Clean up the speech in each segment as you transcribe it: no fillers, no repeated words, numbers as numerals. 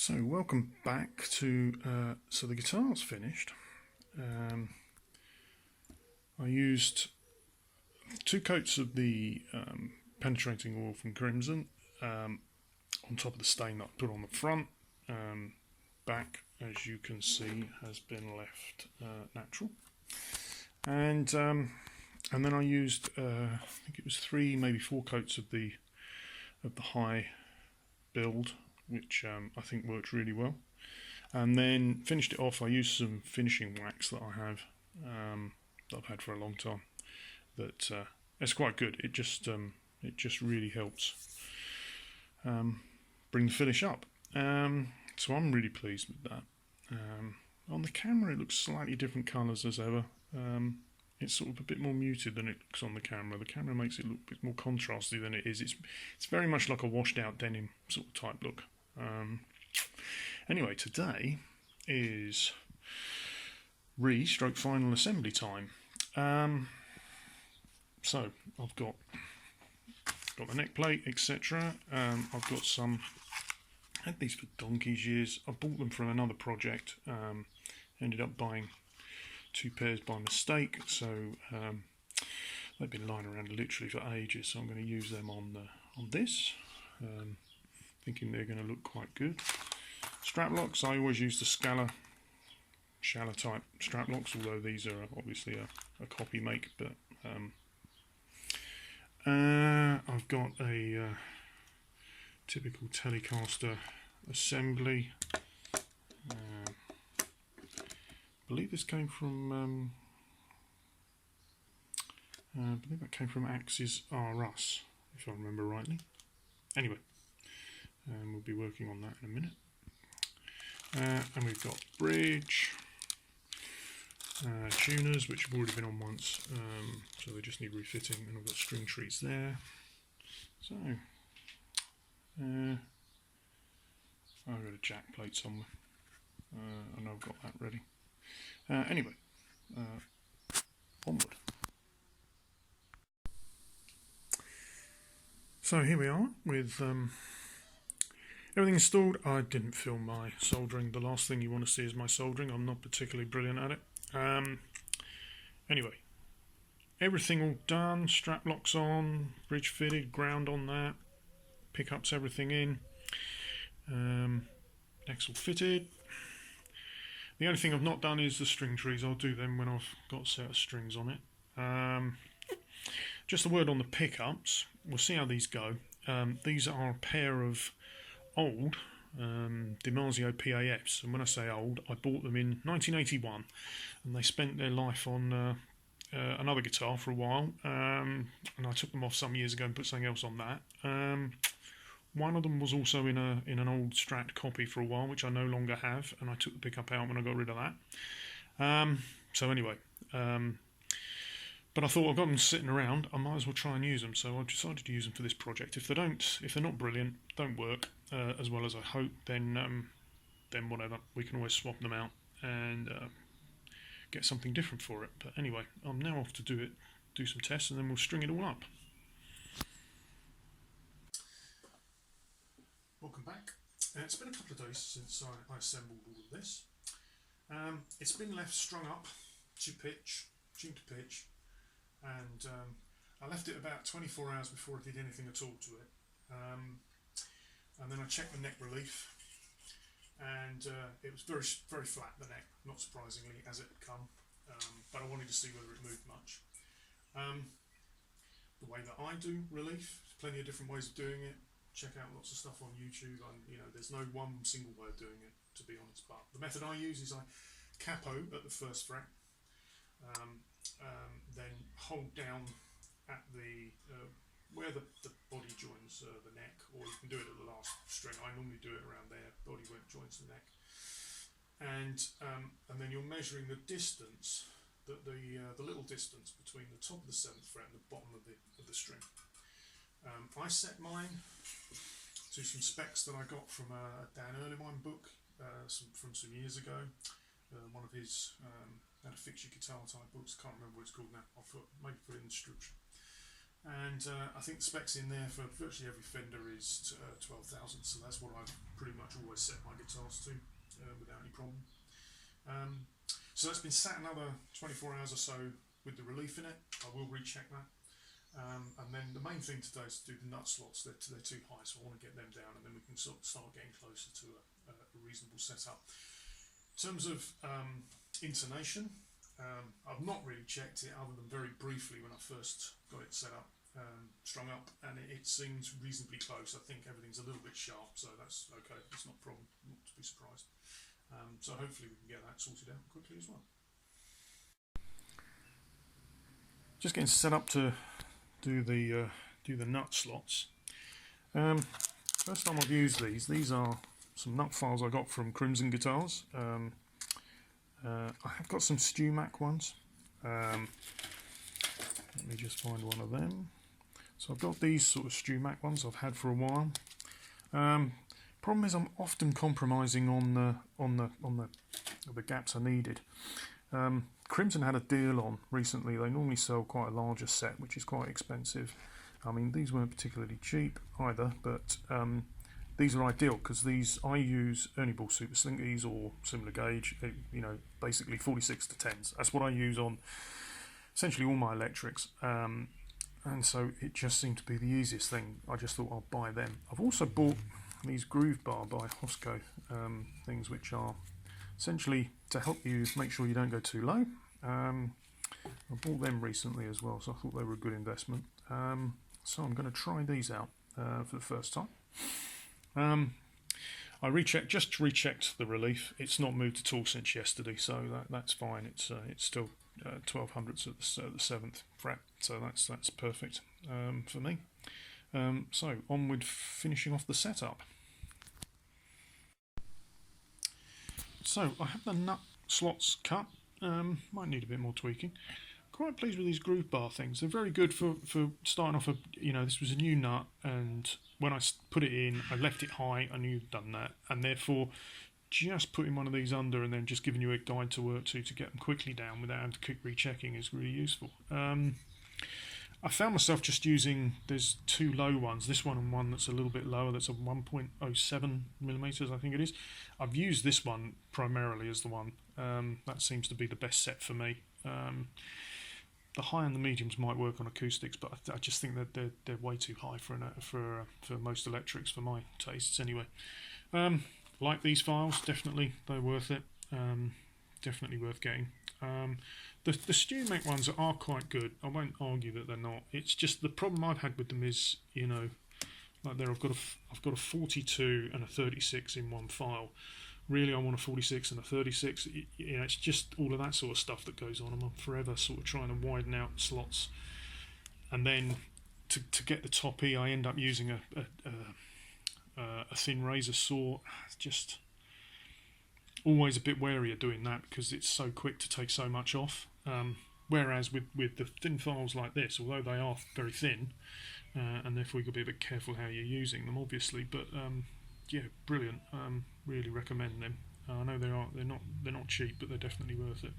So welcome back to, so the guitar's finished. I used 2 coats of the penetrating oil from Crimson on top of the stain that I put on the front. Back, as you can see, has been left natural. And then I used, I think it was 3, maybe 4 coats of the high build, which I think worked really well. And then finished it off. I used some finishing wax that I have, that I've had for a long time. That it's quite good. It just really helps bring the finish up. So I'm really pleased with that. On the camera, it looks slightly different colours as ever. It's sort of a bit more muted than it looks on the camera. The camera makes it look a bit more contrasty than it is. It's very much like a washed out denim sort of type look. Anyway, today is final assembly time. So I've got the neck plate, etc. I've got some. I had these for donkey's years. I bought them from another project. Ended up buying 2 pairs by mistake, so they've been lying around literally for ages. So I'm going to use them on this. Thinking they're going to look quite good. Strap locks. I always use the Scalar type strap locks, although these are obviously a copy make. But I've got a typical Telecaster assembly. I believe this came from. I believe that came from Axis R Us, if I remember rightly. Anyway, we'll be working on that in a minute. And we've got bridge, tuners, which have already been on once, so they just need refitting, and I've got string trees there. So, I've got a jack plate somewhere. I know I've got that ready. Anyway, onward. So here we are with everything installed. I didn't film my soldering. The last thing you want to see is my soldering. I'm not particularly brilliant at it. Anyway, everything all done. Strap locks on, bridge fitted, ground on that, pickups everything in, necks all fitted. The only thing I've not done is the string trees. I'll do them when I've got a set of strings on it. Just a word on the pickups. We'll see how these go. These are a pair of old DiMarzio PAFs, and when I say old, I bought them in 1981, and they spent their life on another guitar for a while, and I took them off some years ago and put something else on that. One of them was also in an old Strat copy for a while, which I no longer have, and I took the pickup out when I got rid of that. So anyway, but I thought I've got them sitting around, I might as well try and use them, so I decided to use them for this project. If they're not brilliant, don't work as well as I hope, then whatever, we can always swap them out and get something different for it. But anyway, I'm now off to do some tests, and then we'll string it all up. Welcome back. It's been a couple of days since I assembled all of this. It's been left strung up to pitch, tuned to pitch, and I left it about 24 hours before I did anything at all to it. And then I checked the neck relief, and it was very, very flat, the neck, not surprisingly, as it had come, but I wanted to see whether it moved much. The way that I do relief, there's plenty of different ways of doing it. Check out lots of stuff on YouTube. There's no one single way of doing it, to be honest, but the method I use is I capo at the first fret, then hold down at the where the body joins the neck, or you can do it at the last string. I normally do it around there, body where it joins the neck, and then you're measuring the distance, the little distance between the top of the 7th fret and the bottom of the string. I set mine to some specs that I got from a Dan Erlewine book from some years ago. One of his how to fix your guitar type books. Can't remember what it's called now. I'll maybe put it in the description. And I think the specs in there for virtually every Fender is 12,000, so that's what I've pretty much always set my guitars to without any problem. So that's been sat another 24 hours or so with the relief in it. I will recheck that. And then the main thing today is to do the nut slots. They're too high, so I want to get them down, and then we can sort of start getting closer to a reasonable setup. In terms of intonation, I've not really checked it other than very briefly when I first got it set up, strung up, and it seems reasonably close. I think everything's a little bit sharp, so that's okay. It's not a problem. Not to be surprised. So hopefully we can get that sorted out quickly as well. Just getting set up to do the nut slots. First time I've used these. These are some nut files I got from Crimson Guitars. I have got some StewMac ones. Let me just find one of them. So I've got these sort of StewMac ones I've had for a while. Problem is I'm often compromising on the gaps I needed. Crimson had a deal on recently. They normally sell quite a larger set, which is quite expensive. I mean, these weren't particularly cheap either, but these are ideal because these I use Ernie Ball Super Slinkies or similar gauge. You know, basically 46 to 10s. That's what I use on essentially all my electrics. And so it just seemed to be the easiest thing. I just thought I'll buy them. I've also bought these Groove Bar by Hosco things, which are essentially to help you make sure you don't go too low. I bought them recently as well, so I thought they were a good investment. So I'm going to try these out for the first time. I just rechecked the relief. It's not moved at all since yesterday, so that's fine. It's still 1200s at the 7th fret, so that's perfect for me. So onward, finishing off the setup. So I have the nut slots cut. Might need a bit more tweaking. Quite pleased with these Groove Bar things. They're very good for starting off. This was a new nut, and when I put it in, I left it high. I knew you'd done that, and therefore just putting one of these under and then just giving you a guide to work to get them quickly down without having to keep rechecking is really useful. I found myself just using, there's two low ones, this one and one that's a little bit lower, that's a 1.07 millimeters, I think it is. I've used this one primarily as the one. That seems to be the best set for me. The high and the mediums might work on acoustics, but I just think that they're way too high for most electrics, for my tastes anyway. Like these files, definitely they're worth it. Definitely worth getting. The StewMac ones are quite good. I won't argue that they're not. It's just the problem I've had with them is, like there I've got a 42 and a 36 in one file. Really, I want a 46 and a 36. It's just all of that sort of stuff that goes on. I'm forever sort of trying to widen out slots, and then to get the top E, I end up using a thin razor saw. Just always a bit wary of doing that because it's so quick to take so much off. Whereas with the thin files like this, although they are very thin, and therefore you've got to be a bit careful how you're using them, obviously. But yeah, brilliant. Really recommend them. I know they're not cheap, but they're definitely worth it.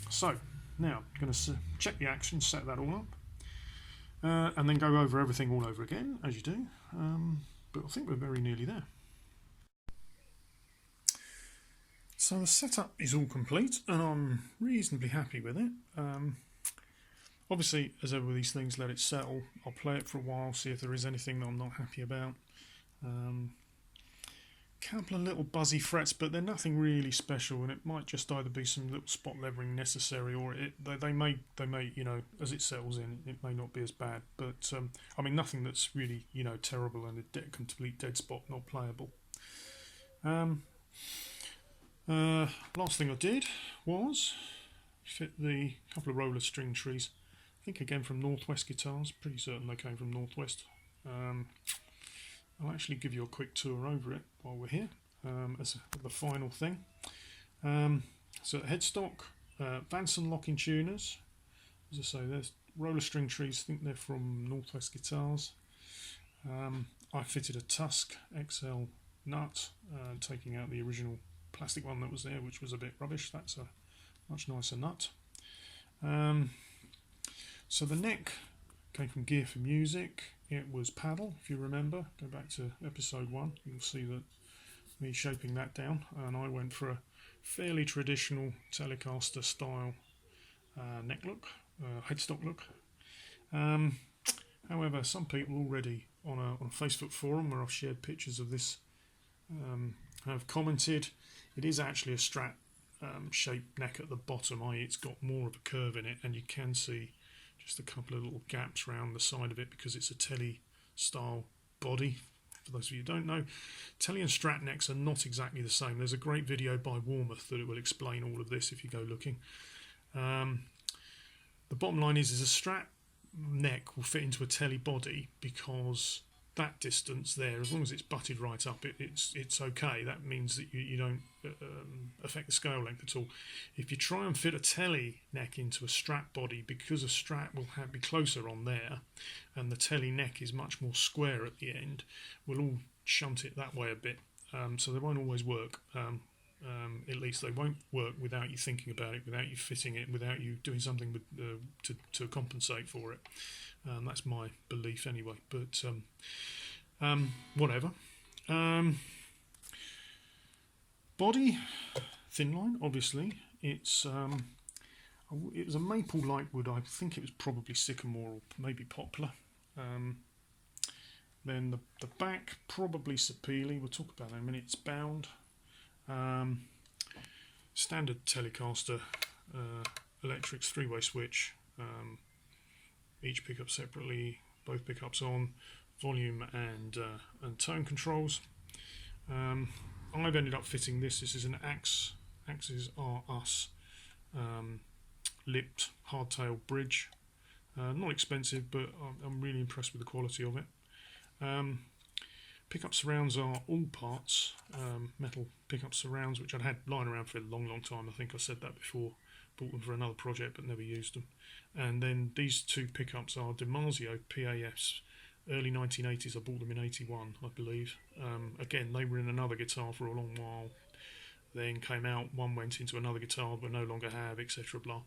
So now I'm going to check the action, set that all up, and then go over everything all over again as you do. But I think we're very nearly there. So the setup is all complete, and I'm reasonably happy with it. Obviously, as ever with these things, let it settle. I'll play it for a while, see if there is anything that I'm not happy about. Couple of little buzzy frets, but they're nothing really special, and it might just either be some little spot leveling necessary, or they may as it settles in, it may not be as bad. But I mean, nothing that's really terrible and a complete dead spot, not playable. Last thing I did was fit the couple of roller string trees. I think again from Northwest Guitars. Pretty certain they came from Northwest. I'll actually give you a quick tour over it while we're here as the final thing. So headstock, Vanson locking tuners. As I say, there's roller string trees. I think they're from Northwest Guitars. I fitted a Tusk XL nut, taking out the original plastic one that was there, which was a bit rubbish. That's a much nicer nut. So the neck came from Gear for Music. It was paddle, if you remember. Go back to episode 1. You'll see that me shaping that down, and I went for a fairly traditional Telecaster style neck look, headstock look. However, some people already on a Facebook forum where I've shared pictures of this have commented it is actually a Strat shaped neck at the bottom, i.e. it's got more of a curve in it, and you can see just a couple of little gaps around the side of it because it's a Tele style body. For those of you who don't know, Tele and Strat necks are not exactly the same. There's a great video by Warmouth that it will explain all of this if you go looking. The bottom line is a Strat neck will fit into a Tele body because that distance there, as long as it's butted right up, it's okay. That means that you don't affect the scale length at all. If you try and fit a Tele neck into a Strat body, because a Strat will be closer on there, and the Tele neck is much more square at the end, we'll all shunt it that way a bit. So they won't always work. At least they won't work without you thinking about it, without you fitting it, without you doing something with, to compensate for it. That's my belief anyway, but whatever. Body, Thinline, obviously. It was a maple light wood. I think it was probably sycamore or maybe poplar. Then the back, probably sapele. We'll talk about that in a minute. It's bound. Standard Telecaster electrics 3-way switch. Each pickup separately, both pickups on, volume and tone controls. I've ended up fitting this. This is an Axes R Us lipped hardtail bridge. Not expensive, but I'm really impressed with the quality of it. Pickup surrounds are all parts, metal pickup surrounds, which I'd had lying around for a long time. I think I said that before. Bought them for another project but never used them. And then these two pickups are DiMarzio PAFs, early 1980s. I bought them in 81, I believe. Again, they were in another guitar for a long while. Then came out, one went into another guitar but no longer have, etc. Blah.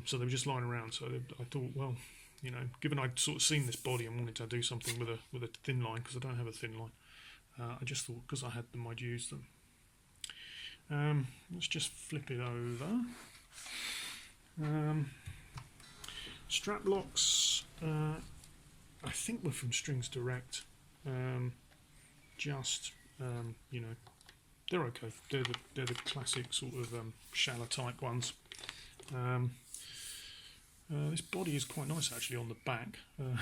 So they were just lying around. So I thought, well, you know, given I'd sort of seen this body and wanted to do something with a Thinline, because I don't have a Thinline, I just thought because I had them, I'd use them. Let's just flip it over. Strap locks, I think were from Strings Direct. You know, they're okay. They're the classic sort of shallow type ones. This body is quite nice actually on the back. I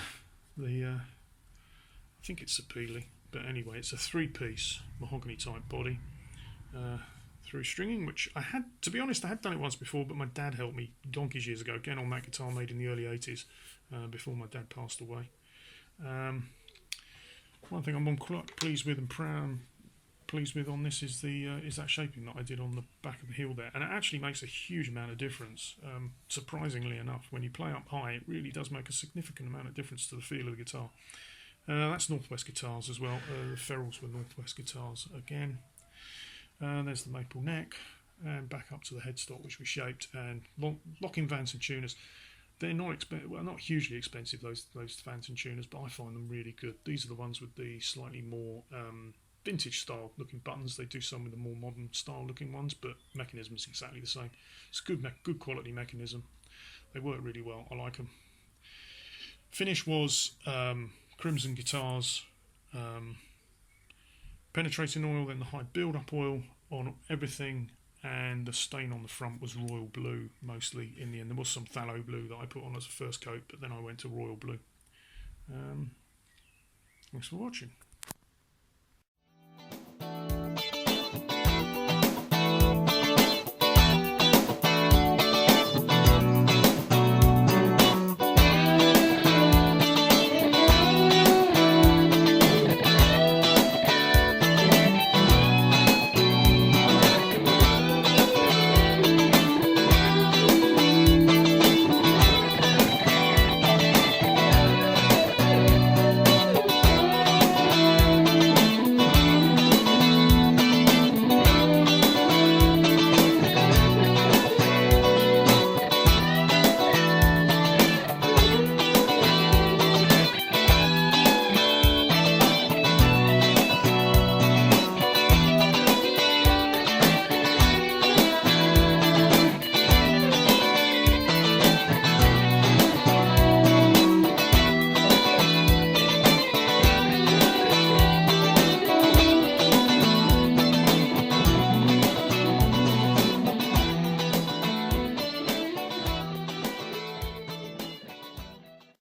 think it's sapele, but anyway, it's a 3-piece mahogany type body. Through stringing, which I had, to be honest, I had done it once before, but my dad helped me donkeys years ago, again on that guitar made in the early 80s, before my dad passed away. One thing I'm quite pleased with and pleased with on this is that shaping that I did on the back of the heel there, and it actually makes a huge amount of difference. Surprisingly enough, when you play up high, it really does make a significant amount of difference to the feel of the guitar. That's Northwest guitars as well. The ferrules were Northwest guitars again. There's the maple neck, and back up to the headstock, which we shaped, and locking Vance and tuners. They're not not hugely expensive, those Vance and tuners, but I find them really good. These are the ones with the slightly more vintage style looking buttons. They do some with the more modern style looking ones, but mechanism is exactly the same. It's good quality mechanism. They work really well. I like them. Finish was Crimson guitars. Penetrating oil, then the high build-up oil on everything, and the stain on the front was royal blue mostly in the end. There was some phthalo blue that I put on as a first coat, but then I went to royal blue. Thanks for watching.